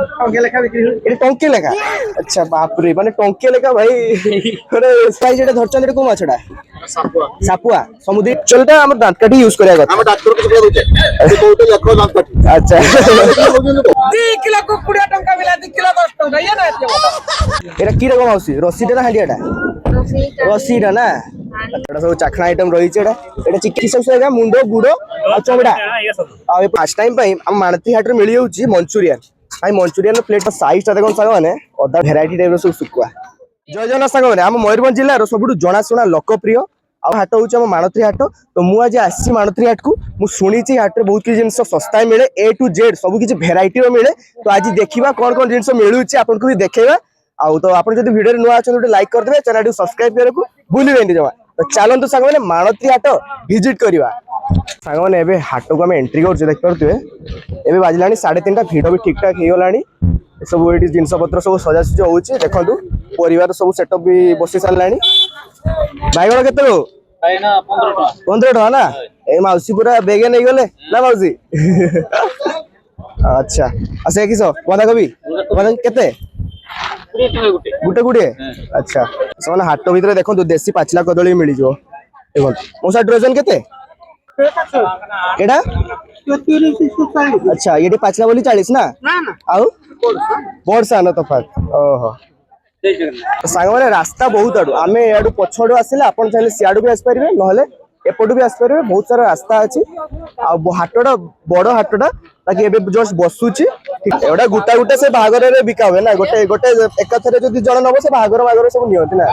टंके लेखा बिक्री ये टंके लेखा अच्छा बाप रे माने टंके लेखा भाई अरे साइज एटा धरचन एटा को माछडा सापुआ समुद्री चलता हमर दांत काठी यूज करया गत हम डाक्टर को बोलू छे ए कोटे लखो दांत काठी अच्छा 2 किलो को 20 टंका मिला 2 किलो 10 टंका ये ना एटा की रकम आउसी रसीटा ना हांडियाटा रसीटा ना एटा सब चाखना आइटम रही छे एटा चिकन सब सेगा मुंडो गुडो आ चमड़ा आ फर्स्ट टाइम पई हम मानती हाट रे मिली होउची मंचूरियन भाई मंचूरियन प्लेट साइज ता देखन साग माने अदा भेराइटी टाइप रो सब सुकुआ जय जन साग माने हम मयूरभंज जिल्ला रो सबुठु जणा सुना लोकप्रिय आ हाट होउची हम मानत्री हाट तो मु आज आसी मानत्री हाट को मु सुनिची हाट रे बहुत कि जिंस सस्ता मिले ए टू जेड सब किछि भेराइटी रो मिले तो आज देखिबा कोन कोन जिंस मिलुची आपन को भी देखेबा आ तो आपन जदी वीडियो रे नुआ अछन तो लाइक कर देबे चैनल को सब्सक्राइब करे को भूलिबेनी जमा तो चलन तो साग माने मानत्री हाट विजिट करबा साग माने एबे हाट को हम एंट्री कर देख परतुए एबे बाजलानी 3:30 भिड भी ठीक ठाक हे गलानी सब एटी जिंस पत्र सब सजा सजी होउची देखंतु परिवार सब सेटअप भी बसी सारलानी बाइगण केते हो ना 15 टका ना ए माउसी पूरा बेगे नहीं गले ना माउसी अच्छा आसे किसो बंधा कोबी बंधा केते गुटे गुटे अच्छा सोना हाट भीतर देखंतु देसी पाचला कदली मिली जो देखंतु मोसा डजन केते केडा 30 अच्छा ये पाचला बोली 40 ना आउ बड़ न तफात ओहो सांग माने रास्ता बहुत आडू आमे याडू पछडू आसिले आपण चाहे सियाडू भी आस परिबे नहले एपटू भी आस परिबे बहुत सारा रास्ता अछि आ हाटडा बड़ हाटडा ताकि एबे जस्ट बसुची ठीक एडा गुटा गुटा से भागर रे बिका होय ना गोटे गोटे एकाथरे जदी जण नबो से भागर सब नियंती ना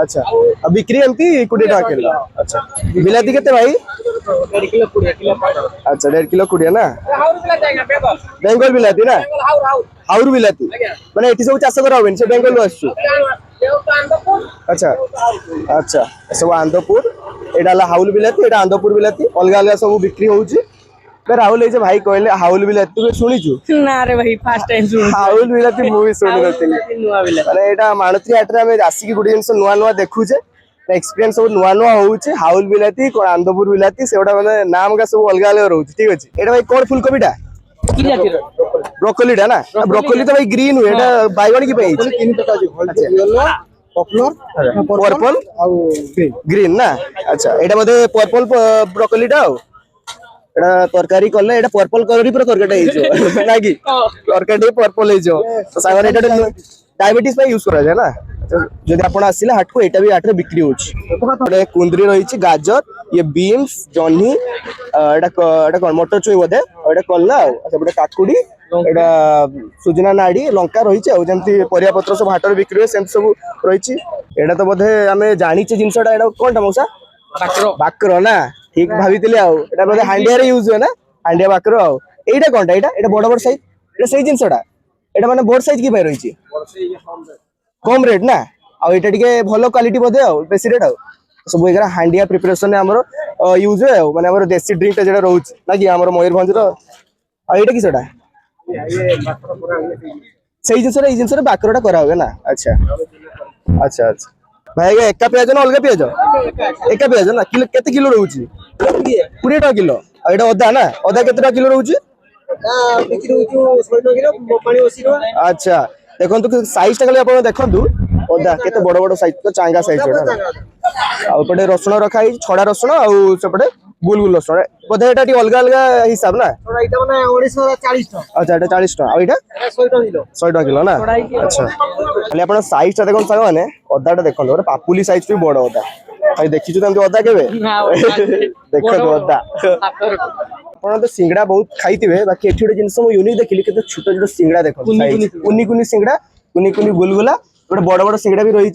अच्छा अब बिक्री एमती 20 टका किलो अच्छा बिलाती केते भाई 1.5 किलो 20 किलो अच्छा 1.5 किलो 20 ना हाउर बिला जाएगा बेंगल बिलाती ना हाउर हाउर बिलाती माने एठी सब चाष करा होबेन से बेंगल आछू अच्छा अच्छा सब आंदपुर एडाला हाउल बिलाती एडा आंदपुर बिलाती अलगा अलगा सब बिक्री होउची राहुल ए भाई कहले हाउल बिलाती तू सुनिचु ना रे भाई फर्स्ट टाइम सुन हाउल बिलाती मूवी सुनि नथिली नुआ बिला माने एटा मानत्री हाट रे हम आसी की गुडी जिंस नुआ नुआ देखुचे एक्सपीरियंस सब नुआ नुआ होउचे हाउल बिलाती को आंदपुर बिलाती सेटा माने नाम का सब अलगा अलग रहउची ठीक अछि एटा भाई कोन फुलकोबीटा की जाती रे ब्रोकोलीटा ना ब्रोकोली तो भाई ग्रीन हुए एटा बाइगण की पई 3 टका जी येलो पॉपुलर पर्पल और ग्रीन ना अच्छा एटा मध्ये पर्पल ब्रोकोलीटा एटा तरकारी करले एटा पर्पल कलर पर तरकारी हिजो ना की तरकारी पर्पल हिजो तो सागर एटा डायबिटीज पे यूज करा जाय ना जदि आपण आसिले हाट को एटा भी हाट रे बिक्री होछि कुंदरी रहिछि गाजर ये बीन्स जन्ही एटा कोन मटर चोई बदे एटा कल्ला अच्छा बडे काकुडी एटा सुजना नाडी लंका रहिछि आ जेंति परिया पत्र सब हाट रे बिक्री होय सेम सब रहिछि एटा तो बदे हमें जानि छि जिंसडा एटा कोनटा मौसा बाकरो ना ठीक भाबितिले आ एटा बदे हांडिया रे यूज होय ना हांडिया बाकरो आ एटा कोनटा एटा बड़ बड़ साइज एटा सही जिंसडा एटा माने बड़ साइज की भाई रहिछि कम रेट ना आ एटा टिके भलो क्वालिटी बदे आ बेसी रेट आ सब एगरा हांडिया प्रिपरेशन हमरो यूज है माने हमरो देसी ड्रिंक जेडा रहउछ ना कि हमरो मयूरभंज रो आ एटा कि सेटा सही जिंस रे बाकरोटा करा होवे ना अच्छा अच्छा अच्छा भाई एका पियाज ना अलगा पियाज एका पियाज ना किलो केते किलो रहउची 20 टका किलो आ एटा अदा ना अदा केते टका किलो रहउची बिक्री होछु 100 किलो पानी 80 टका अच्छा देखंतु साइज टा खाली आपण देखंतु अदा केते बड़ बड़ साइज तो चांगा साइज आ पटे रसुण रखा है छड़ा रसुण आ सेपटे गुलगुल रसुण बोधे एटा टी अलगा अलगा हिसाब ना एटा माने 1940 टका अच्छा एटा 40 टका आ एटा 100 टका किलो 100 टका किलो ना अच्छा खाली आपण साइज टा देखन साग माने अदाटा देखन रे पापुली साइज भी बड़ अदा भाई देखिछु तंती अदा केबे देखो तो अदा आपण तो सिंगड़ा बहुत खाइतिबे बाकी एठी जिंस मु यूनिक देखिली केते छोट छोट सिंगड़ा देखो कुनी कुनी सिंगड़ा कुनी कुनी गुलगुला गोटे बड़ बड़ सिंगड़ा भी रही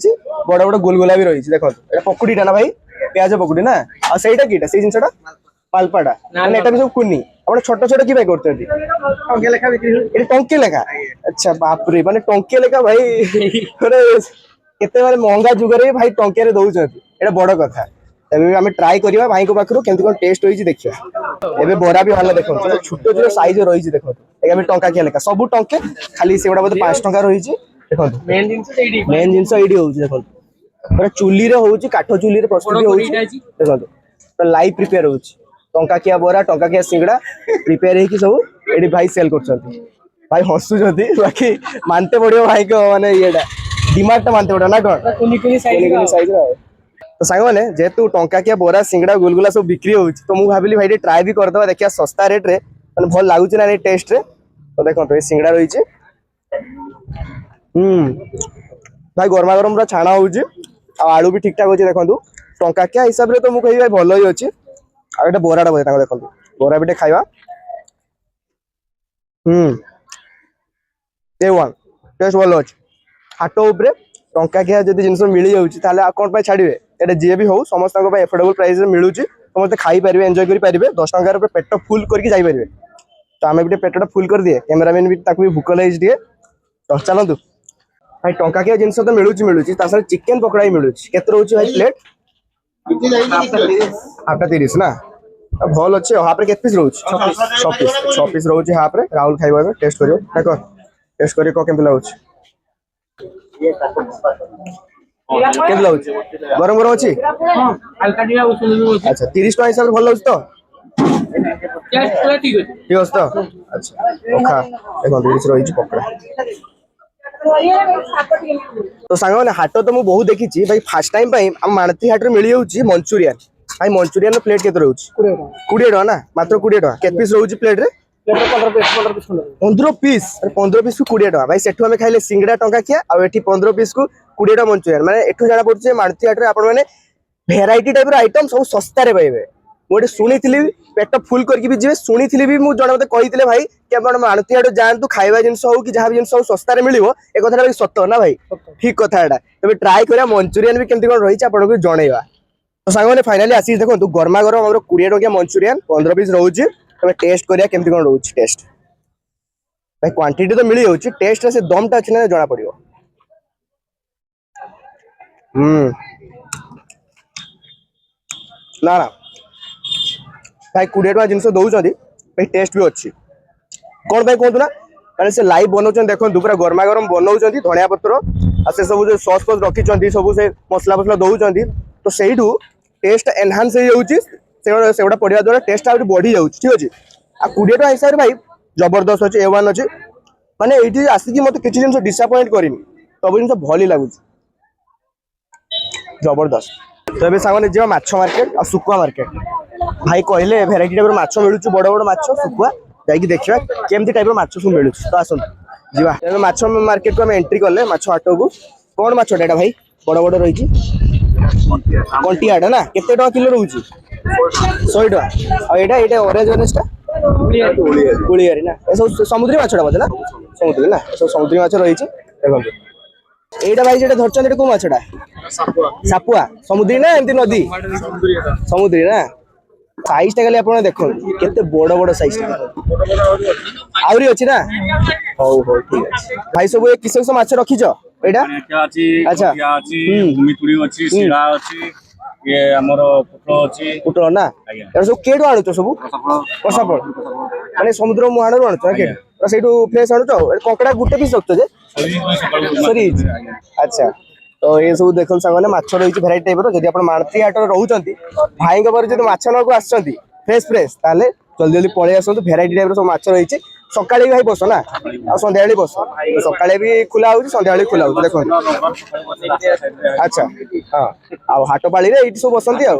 बड़ बड़ गुलगुला भी रही देखो एटा पकुड़ीटा ना भाई प्याज पकुड़ी ना आ सेटा कीटा से जिंसटा पालपाटा माने एटा भी सब कुनी आपण छोट छोट की भाई करते टंके लेखा बिक्री ए टंके लेखा अच्छा बाप रे माने टंके लेखा भाई अरे केते माने महंगा जुग रे भाई टंके रे दउछ एटा बड़ कथा एबे हमें ट्राई करिवा भाई को पाखरो केमति कोन टेस्ट होई छी देखिया एबे बोरा भी हल्ला देखो छोटो छोटो साइज रही छी देखो एबे टंका के लेखा सब टंके खाली सेगुडा बोध 5 टंका रही छी देखो मेन जिंस एडी हो छी देखो पूरा चुली रे हो छी काठो चुली रे प्रस्तुति हो छी देखो तो लाइव प्रिपेयर हो छी टंका किया बोरा टंका किया सिंगड़ा प्रिपेयर हे की सब एडी भाई सेल करछथि भाई हसुचंती बाकी मानते पड़ियो भाई को माने येडा डिमांड टा मानते पड़ो ना कोन कुनी कुनी साइज रो तो सांग माने जेतु टंका किया बोरा सिंगड़ा गुलगुला सब बिक्री होउछ तो मु भाबिली भाई ट्राई भी कर दबा देखिया सस्ता रेट रे माने भल लागुछ ना टेस्ट रे तो देखो तो सिंगड़ा रही छे भाई गरमा गरम पूरा छाणा होउछ आ आलू भी ठीक ठाक होछ देखंतु टंका किया हिसाब रे तो मु कहि भाई भलो ही अछि आ एटा बोराडा बोले ताको देखंतु बोरा बिटे खाइबा A1 टेस्ट भलो अछि हाटो उपरे टंका किया जदि जिंस मिली जाउछि ताले अकाउंट पे छाड़िबे एटा जे भी हो समस्त को एफोर्डेबल प्राइस रे मिलुछि समस्त खाई परिबे एन्जॉय करि परिबे 10 टंका रे पेट फुल करके जाई परिबे तो आमे बिटे पेटटा फुल कर दिए कैमरामैन भी ताकू भी भूख लाइज दिए तो चलंतु भाई टंका किया जिंस तो मिलुछि ता साथ चिकन पकोड़ा ही मिलुछि केते रहउछि भाई प्लेट हाफ 30 ना भल अच्छे हाफ रे केते पीस रहउछि 6 पीस रहउछि हाफ रे राहुल खाइबा टेस्ट करियो देखो टेस्ट करियो को केमते लागुछि केमते लागुछि गरम गरम अछि हल्का दिया उछल अच्छा 30 टका हिसाब रे भल लागुछि तो टेस्ट पूरा ठीक अछि ठीक अछि तो अच्छा ओखा देखो 30 रहिछि पकड़ा तो सांग माने हाट तो मु बहुत देखिछि भाई फर्स्ट टाइम भाई हम मानती हाट रे मिली जाउछि मंचूरियन भाई मंचूरियन प्लेट केते रहउछि 20 टका ना मात्र 20 टका केते पीस रहउछि प्लेट रे 15 पीस 15 पीस को 20 टका भाई सेठु हमें खाइले सिंगड़ा टंका किया आ एठी 15 पीस को 20 टका मंचूरियन माने एठु जाना पड़छ मानती हाट रे आपण माने भेराइटी टाइप रो आइटम सब सस्ता रे पाइबे मोटे सुनीथिली पेट फुल करके भी जीवे सुनीथिली भी मु जण मते कहितले भाई कि आपण मानती हाट जानतु खाइबा जिंस हो कि जहां भी जिंस हो सस्ता रे मिलिवो ए कथा भाई सत्य ना भाई ठीक कथा एटा तबे ट्राई करिया मंचूरियन भी केमती कोन रही छ आपण को जणैबा तो सांग माने फाइनली आसी देखो तू गरमा गरम हमरो 20 टका मंचूरियन 15 पीस रहउछि तबे टेस्ट करिया केमती कोन रहउछि टेस्ट भाई क्वांटिटी तो मिली होछि टेस्ट रे से दमटा अछि ना जणा पड़ियो ना ना भाई 20 टका जिनस दउछंदी भाई टेस्ट भी अच्छी कौन भाई कहतु ना माने से लाइव बनौछन देखंतु पूरा गरमा गरम बनौछंदी धनिया पत्र आ से सब जो सॉस फॉस रखिछंदी सब से मसला मसला दउछंदी तो सेइठू टेस्ट एनहांस हो जाउछि सेवडा पडिया द्वारा टेस्ट आउट बढ़ी जाउछि ठीक अछि आ 20 टका हिसाब रे भाई जबरदस्त अछि A1 अछि माने एठी आसी कि मते किछि जिंस डिसअपॉइंट करिनी सब जिंस भली लागुछि जबरदस्त तो एबे सागने जे माछ मार्केट आ सुकुआ मार्केट भाई कहले भेराइटी टाइप माछ मिलुछु बड़ बड़ माछ सुकुआ जाई देखिबा केमती टाइप माछ सब मिलुछु तो आसन जीवा एबे माछ मार्केट को हम एंट्री करले माछ हाटो को कोन माछ डेटा भाई बड़ बड़ रही छी कंटियाडा ना केते टका किलो रहउची 100 टका आ एटा ऑरेंज टा गुलियारी ना ए सब समुद्री माछडा बोले ना समुद्री ना सब समुद्री माछ रही छी देखो एटा भाई जेटा धरचन एटा को माछडा सापुआ समुद्री ना एंती नदी समुद्री ना साइज टा खाली आपण देखो केते बड़ बड़ साइज आउरी अछि ना हो हो ठीक अछि भाई सब एक किस माछ रखी छ एटा अच्छा भूमितुड़ी अछि सिरा अछि ये हमरो पुटो अछि पुटो ना एटा सब केडो आनु छ सब कसापळ माने समुद्र मुहाणरो आनु छ के सेठू फ्रेश आनु छ कंकड़ा गुटे पीस रखतो जे सरी अच्छा तो ये सब देखल संगने माछ रही भेराइटी टाइप जदि आपण मानती हाट रहउचंती भाई के पर जदि माछ न को आछंती फ्रेश फ्रेश ताले जल्दी जल्दी पळे आसंतु भेराइटी टाइप सब माछ रही सकाळे भाई बस ना आ संध्याळे बस सकाळे भी खुला होउची संध्याळे खुला होउची देखो अच्छा हां आ हाट पाळी रे इटी सब बसंती आ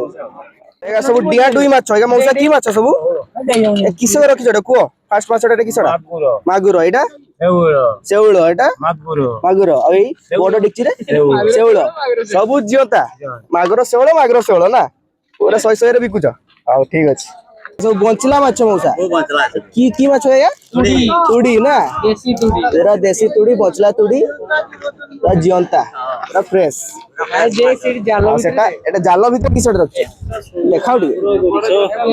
एगा सब डिया डुई माछ एगा मौसा की माछ सब किस रखि जडे को फास्ट माछडा किसडा मागुर एटा सेउळ एटा मागुर आ एई बड डिक्ची रे सेउळ सब जियोता मागुर सेउळ ना पूरा 100 रे बिकुछ आ ठीक अछि सब बंचला माछ मौसा की माछ है या तुड़ी ना देसी तुड़ी तेरा देसी तुड़ी बंचला तुड़ी आ जियोंता पूरा फ्रेश आ जे सिर जालो सेटा एटा जालो भीतर किसड रखछ देखाउडी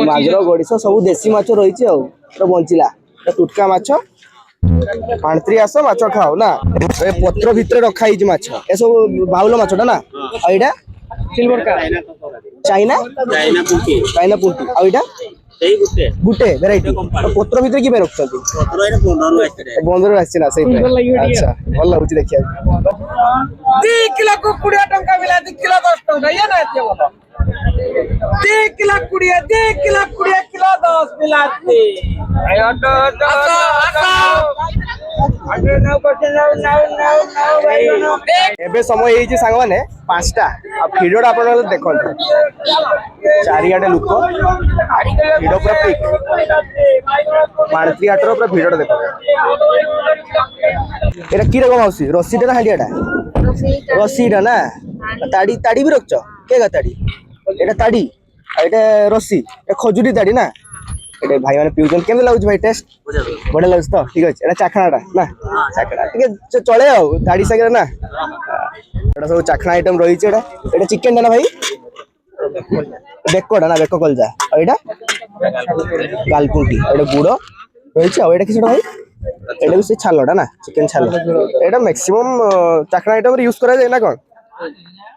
मागुर गडिस सब देसी माछ रही छी आ तो बंचला टुटका माछ पांत्री आस माछ खाओ ना ए पत्र भीतर रखा हिज माछ ए सब बाउलो माछटा ना आ एटा सिल्वर का चाइना पुंटी आ एटा गुटे वेराइटी पत्र भीतर की रखछथि बंदर आछिना सही अच्छा भल लागुची देखिया 2 किलो को 20 टंका मिला 2 किलो 10 टंका ये ना एते बोलो ଦି କିଲୋ 20 ଦି କିଲୋ 20 କିଲୋ 10 ବିଲାତି ଏବେ ସମୟ ହେଇଛି ସାଙ୍ଗମାନେ 5ଟା ଆଉ ଭିଡଟା ଆପଣ ଦେଖନ୍ତୁ ଚାରିଆଡେ ଲୋକ ଭିଡ ପୁରା ପିକ୍ ମାଳତୀ ହାଟର ପୁରା ଭିଡଟା ଦେଖନ୍ତୁ এটা কি রকম মাউসি রশিটা না হাঁড়িয়াটা রশিটা না তাড়ি তাড়ি বি রখছ কে গা তাড়ি এটা তাড়ি আর এটা রশি এটা খজুরি তাড়ি না এটা ভাই মানে পিউজন কেমন লাগুଛି ভাই টেস্ট বড় লাগুଛି তো ঠিক আছে এটা চাখଣାটা না চাখଣା ଟିକେ চলে ଆଉ তাড়ি সাগরে না এটা সব চাখଣା আইটেম রয়েছে এটা চিকেন না ভাই বেকোটা না বেকো কলজা আর এটা গালপুটি এটা গুড় রয়েছে আর এটা কি সেটা ভাই এটা হচ্ছে ছালটা না চিকেন ছাল এটা ম্যাক্সিমাম চাখଣା আইটেম রে ইউজ করা যায় না কোন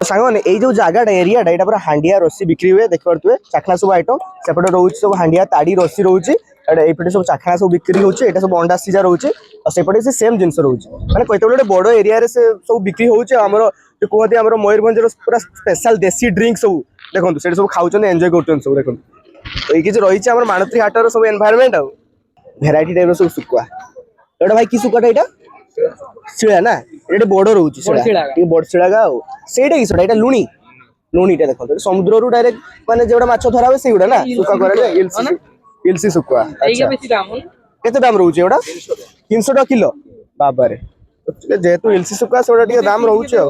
সাংগମାନେ এই যে জায়গাটা এরিয়াটা এটা পুরা হান্ডিয়া রসি বিক্রি हुए দেখি পারতুবে চাখଣା সব আইটেম সেপটে রହୁଛି সব হান্ডিয়া তাড়ি রসি রହୁଛି এটা এইপটে সব চাখଣା সব বিক্রি হচ্ছে এটা সব অন্ডা সিজা রହୁଛି আর সেপটে সে সেম জিনিস রହୁଛି মানে কইতে বড় বড় এরিয়া রে সে সব বিক্রি হচ্ছে ଆମର যে কোহতি ଆମର ময়ূরভঞ্জର পুরা স্পেশাল দেশি ড্রিঙ্ক সব দেখন্তু সেটা সব খাউছন এনজয় করছন সব দেখন্তু এই কিছু রয়েছে আমার মানত্রী হাটর সব এনভায়রনমেন্ট আর ভ্যারাইটি টাইপ সব শুকুয়া এটা ভাই কি শুকুয়াটা এটা শিলা না এটা বড় রହୁଛି শিলা এই বড় শিলাগা ଆଉ ସେଇଟା কি সেটা এটা লুনি লুনিটা দেখো সমুদ্রରୁ ডাইরেক্ট মানে যেটা মাছ ধরা হবে সেইগুড়া না শুকা করে ইলসি শুকুয়া এইটা বেশি দাম কেতে দাম রହୁଛି এটা 300 টাকা কিলো বাবারে যেহেতু ইলসি শুকুয়া সেটা ଟିକେ দাম রହୁଛି ଆଉ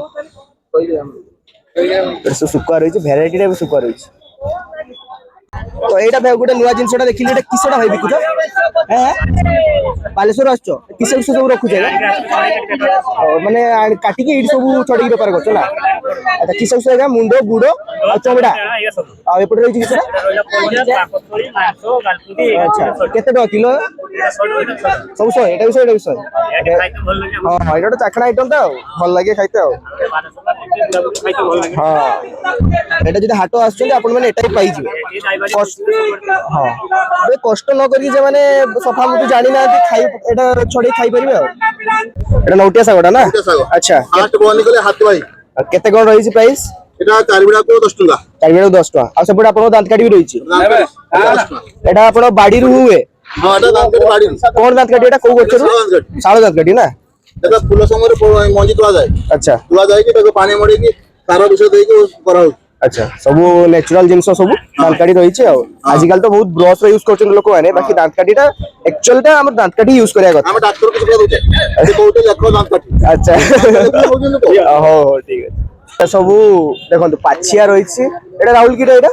শুকুয়া রয়েছে ভ্যারাইটি টাইপ শুকুয়া রয়েছে তো এইটা ভাই গোটে নয়া জিনিসটা দেখিলি এটা কিসটা ভাই বিকুছ হ্যাঁ বালেশ্বর আসছো কিসে কিসে সব রখুছে মানে কাটিকি এইটি সব ছড়িকি বেপার করছো না আচ্ছা কিসে কিসে এটা মুন্ড গুড় আর চমড়া আর এপটে রয়েছে কিসটা আচ্ছা কেতে টাকা কিলো সব শহে এটা বিষয় হ্যাঁ এটা চাখনা আইটম টা ভাল লাগে খাইতে আও হ্যাঁ এটা যদি হাট আসছেন আপন মানে এটাই পাইଯିବେ হ্যাঁ কষ্ট ন করি যে মানে সফা মতো জানি না খাই এটা ছড়াই খাই পারিবে আর এটা নৌটিয়া শাগটা না আচ্ছা হাট বনি গলে হাত ভাই কেতে কোন রইছে প্রাইস এটা 4 বিড়া কো 10 টাকা 4 বিড়া 10 টাকা আর সেপটে আপনার দাঁত কাটি রইছে এটা আপনার বাড়ি রু হুয়ে হ্যাঁ এটা দাম করে বাড়ি কোন দাঁত কাটি এটা কোউ গছর শাল দাঁত কাটি না এটা ফুল সময় মঞ্জি তোলা যায় আচ্ছা তোলা যায় কি তাকে পানি মড়ি কি তার বিষয় দেই কি করা হয় আচ্ছা সবু ন্যাচুরাল জিনিস সবু দাঁত কাটি রয়েছে আর আজকাল তো বহুত ব্রশ ইউজ করছেন লোক মানে বাকি দাঁত কাটিটা অ্যাকচুয়ালটা আমরা দাঁত কাটি ইউজ করিয়া কথা আমি ডাক্তার কিছু বলে দউছে এই কোউতে লেখো দাঁত কাটি আচ্ছা হো ঠিক আছে এটা সবু দেখন্তু পাছিয়া রয়েছে এটা রাহুল কিটা এটা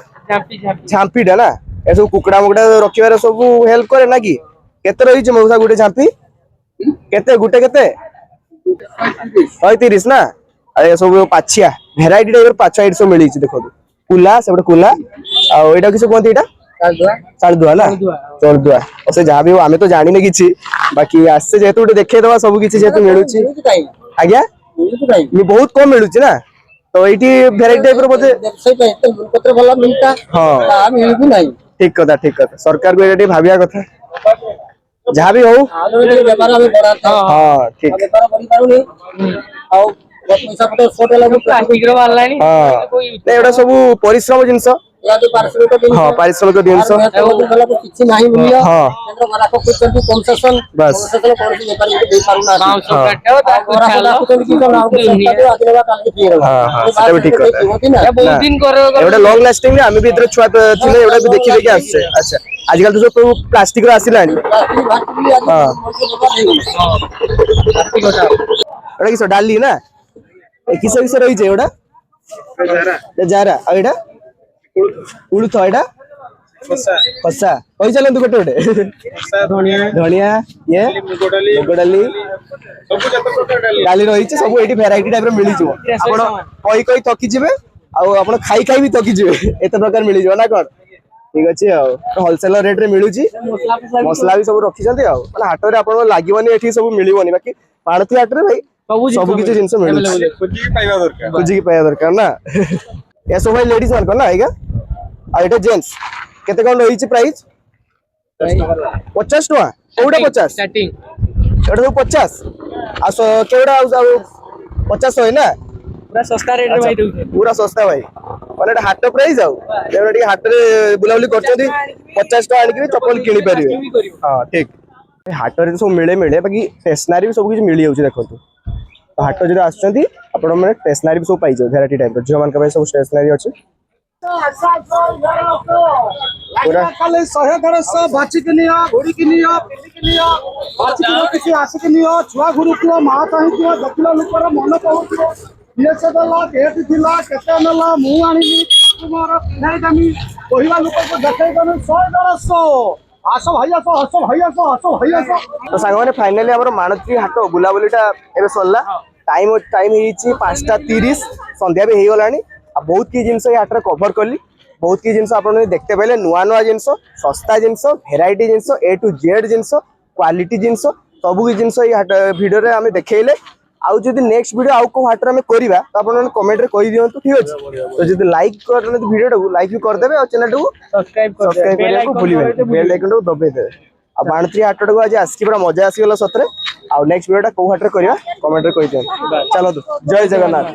ঝাম্পিটা না এসব কুকুড়া মুকুড়া রখিবার সবু হেল্প করে নাকি কেতে রয়েছে মৌসা গুটে ঝাম্পি কেতে গুটে কেতে 35 না আর এসব পাছিয়া ভ্যারাইটি টাইপের পাছিয়া এটি সব মিলিছে দেখন্তু কুলা সেপটে কুলা আর এটা কিছু কোনটি এটা চালদুয়া না চালদুয়া সে যাহা বি আমি তো জানি না কিছু বাকি আসছে যেহেতু গোটে দেখে দেওয়া সব কিছু যেহেতু মিলুছি আজ্ঞা বহুত কম মিলুছি না তো এইটি ভ্যারাইটি টাইপের বোধে হ্যাঁ ঠিক কথা সরকার কো এটা ভাবিয়া কথা যাহা বি হও হ্যাঁ ঠিক এটা সবু পরিশ্রম জিনিস হ্যাঁ পারিশ্রমিক জিনিস বাস ঠিক এটা লং লাস্টিং আমি বি এর ছুয়া ছিলে এটা বি দেখি দেখি আসছে আচ্ছা আজকাল তো সব প্লাস্টিক র আসিলানি হ্যাঁ এটা কি ডালি না কিসে কিসে রয়েছে ওটা যারা আর এটা উড়ুথ এটা কষা কই চালন্তু গোটে গোটে ধনিয়া ইয়ে মুଗ ডালি ডালি রয়েছে সব এটি ভ্যারাইটি টাইপ র মিলিଯିବ ଆପଣ কই কই থকি ଯିବେ ଆଉ ଆପଣ ଖାଇ ଖାଇ ବି থকি ଯିବେ ଏତେ ପ୍ରକାର ମିଳି ଯିବ ନା কোন ঠিক আছে ଆଉ ହୋଲସେଲ ରେଟ୍ ରେ ମିଳୁଛି ମସଲା ବି ସବୁ ରଖିଛନ୍ତି ଆଉ ମାନେ ହାଟରେ ଆପଣଙ୍କୁ ଲାଗିବନି ଏଠି ସବୁ ମିଳିବନି ବାକି ମାଳତୀ ହାଟରେ ଭାଇ ସବୁ କିଛି ଜିନିଷ ମିଳୁଛି ଖୋଜିକି ପାଇବା ଦରକାର ନା ଏସବୁ ଭାଇ ଲେଡିଜ ମାନଙ୍କର ନା ଆଜ୍ଞା ଆଉ ଏଟା ଜେଣ୍ଟସ କେତେ କଣ ରହିଛି ପ୍ରାଇସ୍ 50 ଟଙ୍କା କୋଉଟା 50 স্টার্টিং এটা ସବୁ 50 ଆଉ କେଉଟା ଆଉ 50 হয় ନା पूरा सस्ता रेट रे भाई दउछे पूरा सस्ता भाई ମାନେ ଏଟା ହାଟ ପ୍ରାଇସ୍ ଆଉ ଏଗୁଡ଼ା ଟିକେ ହାଟରେ ବୁଲାବୁଲି କରୁଛନ୍ତି 50 ଟଙ୍କା ଆଣିକି ଚପଲ କିଣି ପାରିବେ। ହଁ ଠିକ ହାଟରେ ସବୁ ମିଳେ ବାକି ଷ୍ଟେସନାରୀ ବି ସବୁ କିଛି ମିଳିଯାଉଛି ଦେଖନ୍ତୁ। ହାଟ ଯଦି ଆସୁଛନ୍ତି ଆପଣ ମାନେ ଷ୍ଟେସନାରୀ ବି ସବୁ ପାଇଯିବେ ଭେରାଇଟି ଟାଇପର ଝିଅ ମାନଙ୍କ ପାଇଁ ସବୁ ଷ୍ଟେସନାରୀ ଅଛି। ପୁରା ଖାଲି 100 ବାଛିକି ନିଅ ଘୁରିକି ନିଅ ପିନ୍ଧିକି ନିଅ ବାଛିକି ରଖିକି ଆସିକି ନିଅ ଛୁଆ ଘୁରୁଥିବ ମା ଚାହିଁଥିବ ଦେଖିଲା ଲୋକର ମନ କହୁଥିବ କିଏ ସେ ଦେଲା କେଠି ଥିଲା କେତେ ନେଲା ମୁଁ ଆଣିଲି ତୁମର ପିନ୍ଧାଇ ଦେମି କହିବା ଲୋକକୁ ଦେଖେଇ ଦେମି 100 ଆସ ଭାଇ ଆସ ଆସ ଭାଇ ଆସ ଆସ ଭାଇ ଆସ। ତ ସାଙ୍ଗମାନେ ଫାଇନାଲି ଆମର ମାଣତ୍ରୀ ହାଟ ବୁଲାବୁଲିଟା ଏବେ ସରିଲା। ଟାଇମ ହେଇଛି 5:30 ସନ୍ଧ୍ୟା ବି ହେଇଗଲାଣି। ଆଉ ବହୁତ କିଛି ଜିନିଷ ଏଇ ହାଟରେ କଭର କଲି। ବହୁତ କିଛି ଜିନିଷ ଆପଣ ଦେଖତେ ପାଇଲେ ନୂଆ ଜିନିଷ ଶସ୍ତା ଜିନିଷ ଭେରାଇଟି ଜିନିଷ A to Z ଜିନିଷ କ୍ୱାଲିଟି ଜିନିଷ ସବୁ କିଛି ଜିନିଷ ଏଇ ହାଟ ଭିଡ଼ିଓରେ ଆମେ ଦେଖେଇଲେ। ଆଉ ଯଦି ନେକ୍ସଟ ଭିଡ଼ିଓ ଆଉ କୋଉ ହାଟରେ ଆମେ କରିବା ତ ଆପଣମାନେ କମେଣ୍ଟରେ କହିଦିଅନ୍ତୁ ଠିକ ଅଛି। ତ ଯଦି ଲାଇକ୍ କରିନାହାନ୍ତି ଭିଡ଼ିଓଟାକୁ ଲାଇକ୍ ବି କରିଦେବେ ଆଉ ଚ୍ୟାନେଲଟାକୁ ସବସ୍କ୍ରାଇବ କରିବାକୁ ଭୁଲିବେନି ବେଲ୍ ଆଇକନଟାକୁ ଦବେଇଦେବେ। ଆଉ ମାଣତ୍ରୀ ହାଟଟାକୁ ଆଜି ଆସିକି ପୁରା ମଜା ଆସିଗଲା ସତରେ। ଆଉ ନେକ୍ସଟ ଭିଡ଼ିଓଟା କୋଉ ହାଟରେ କରିବା କମେଣ୍ଟରେ କହିଦିଅନ୍ତୁ। ଚାଲନ୍ତୁ ଜୟ ଜଗନ୍ନାଥ।